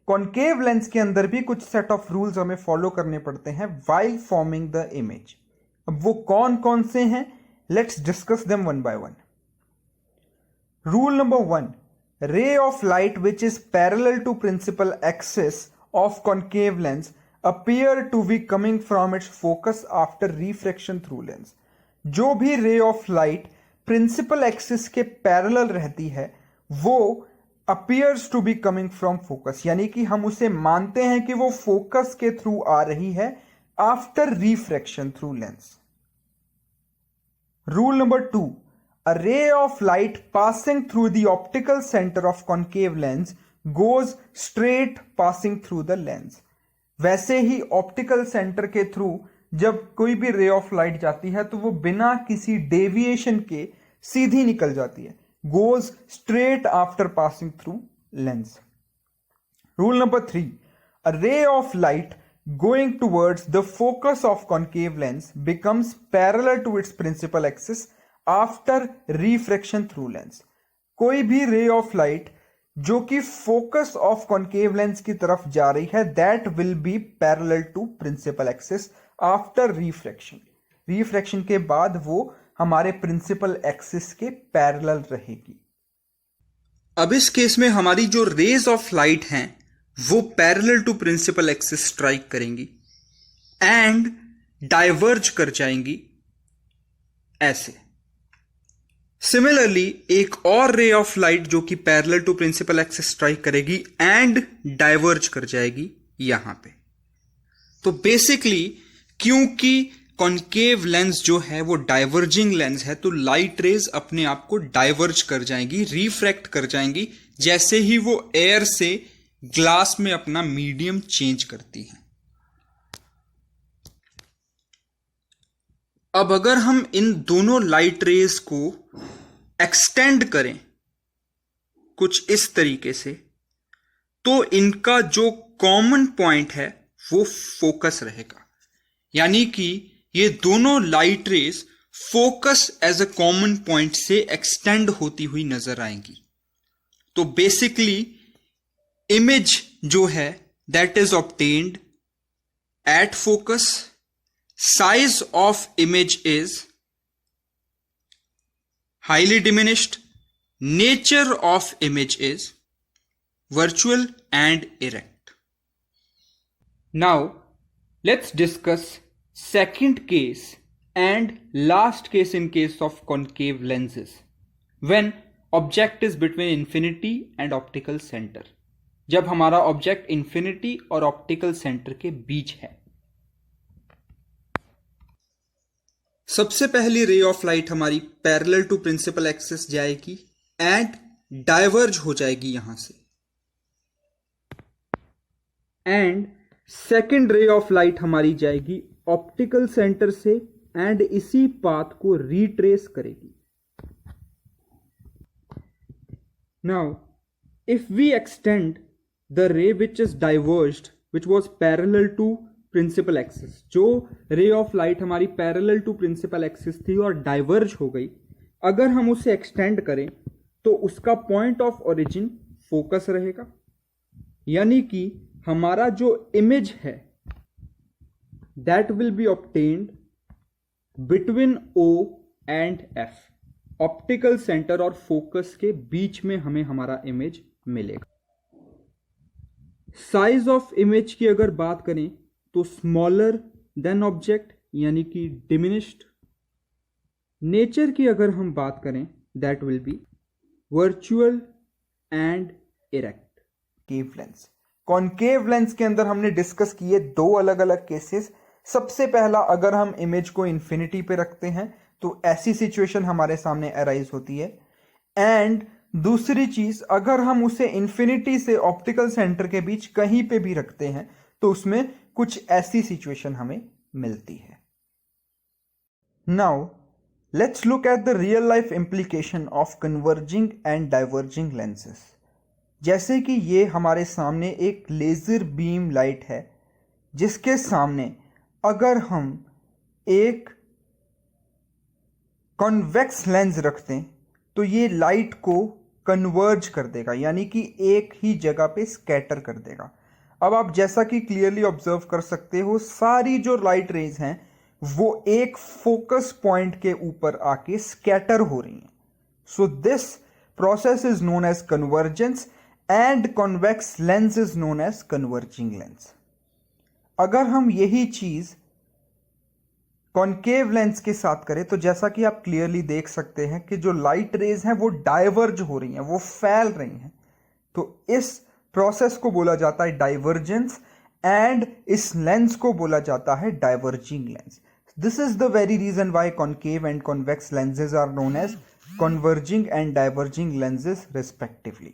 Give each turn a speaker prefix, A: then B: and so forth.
A: Concave lens के अंदर भी कुछ सेट ऑफ रूल्स हमें फॉलो करने पड़ते हैं वाइल फॉर्मिंग द इमेज। अब वो कौन कौन से हैं, let's discuss them one by one. Rule number 1, ray of light which is parallel to principal axis of concave lens appear to be coming from its focus after refraction through lens। जो भी ray of light principal axis के parallel रहती है वो appears to be coming from focus, यानी कि हम उसे मानते हैं कि वो फोकस के थ्रू आ रही है after refraction through lens. Rule number 2, a ray of light passing through the optical center of concave lens goes straight passing through the lens। वैसे ही ऑप्टिकल सेंटर के थ्रू जब कोई भी रे ऑफ लाइट जाती है तो वो बिना किसी डेविएशन के सीधी निकल जाती है, goes straight after passing through lens। Rule number 3, a ray of light going towards the focus of concave lens becomes parallel to its principal axis after refraction through lens. कोई भी रे ऑफ लाइट जो कि focus of concave lens की तरफ जा रही है that will be parallel to principal axis after refraction. Refraction के बाद वो हमारे प्रिंसिपल एक्सिस के पैरेलल रहेगी।
B: अब इस केस में हमारी जो रेज ऑफ लाइट हैं वो parallel to principal axis strike करेंगी एंड डाइवर्ज कर जाएंगी ऐसे। सिमिलरली एक और रे ऑफ लाइट जो कि parallel to principal axis strike करेगी एंड डाइवर्ज कर जाएगी यहां पे। तो बेसिकली क्योंकि कॉनकेव लेंस जो है वो डाइवर्जिंग लेंस है तो लाइट रेज अपने आप को डाइवर्ज कर जाएंगी, रिफ्रैक्ट कर जाएंगी जैसे ही वो एयर से ग्लास में अपना मीडियम चेंज करती हैं। अब अगर हम इन दोनों लाइट रेज को एक्सटेंड करें कुछ इस तरीके से तो इनका जो कॉमन पॉइंट है वो फोकस रहेगा, यानी कि ये दोनों light rays focus as a common point से एक्सटेंड होती हुई नजर आएंगी। तो बेसिकली इमेज जो है that is obtained at focus. Size of image is highly diminished. Nature of image is virtual and erect.
A: Now let's discuss second case and last case in case of concave lenses when object is between infinity and optical center। जब हमारा object infinity और optical centre के बीच है।
B: सबसे पहली ray of light हमारी parallel to principal axis जाएगी एंड डाइवर्ज हो जाएगी यहां से।
A: And second ray of light हमारी जाएगी ऑप्टिकल सेंटर से एंड इसी पाथ को रिट्रेस करेगी। Now if we extend the ray which is diverged which was parallel to principal axis, जो रे ऑफ लाइट हमारी पैरेलल टू प्रिंसिपल एक्सिस थी और डाइवर्ज हो गई, अगर हम उसे एक्सटेंड करें तो उसका पॉइंट ऑफ ओरिजिन फोकस रहेगा, यानी कि हमारा जो इमेज है that will B obtained between O and F। Optical centre और फोकस के बीच में हमें हमारा इमेज मिलेगा। साइज ऑफ इमेज की अगर बात करें तो स्मॉलर देन ऑब्जेक्ट यानी कि डिमिनिश्ड। नेचर की अगर हम बात करें that will B virtual and erect.
C: Concave lens, concave lens के अंदर हमने डिस्कस किए दो अलग अलग केसेस। सबसे पहला, अगर हम इमेज को इन्फिनिटी पे रखते हैं तो ऐसी सिचुएशन हमारे सामने अराइज होती है। एंड दूसरी चीज, अगर हम उसे इन्फिनिटी से ऑप्टिकल सेंटर के बीच कहीं पे भी रखते हैं तो उसमें कुछ ऐसी सिचुएशन हमें मिलती है। Now let's look at the real life implication of converging and diverging lenses. जैसे कि ये हमारे सामने एक लेजर बीम लाइट है जिसके सामने अगर हम एक कॉन्वेक्स लेंस रख दें तो ये लाइट को कन्वर्ज कर देगा, यानी कि एक ही जगह पे स्कैटर कर देगा। अब आप जैसा कि क्लियरली ऑब्जर्व कर सकते हो, सारी जो लाइट रेज हैं वो एक फोकस पॉइंट के ऊपर आके स्कैटर हो रही हैं। So this process is known as convergence and convex lens is known as converging lens. अगर हम यही चीज कॉनकेव लेंस के साथ करें तो जैसा कि आप क्लियरली देख सकते हैं कि जो लाइट रेज हैं वो डाइवर्ज हो रही हैं, वो फैल रही हैं। तो इस प्रोसेस को बोला जाता है डाइवर्जेंस एंड इस लेंस को बोला जाता है diverging lens. This is the very reason why concave and convex lenses are known as converging and diverging lenses respectively.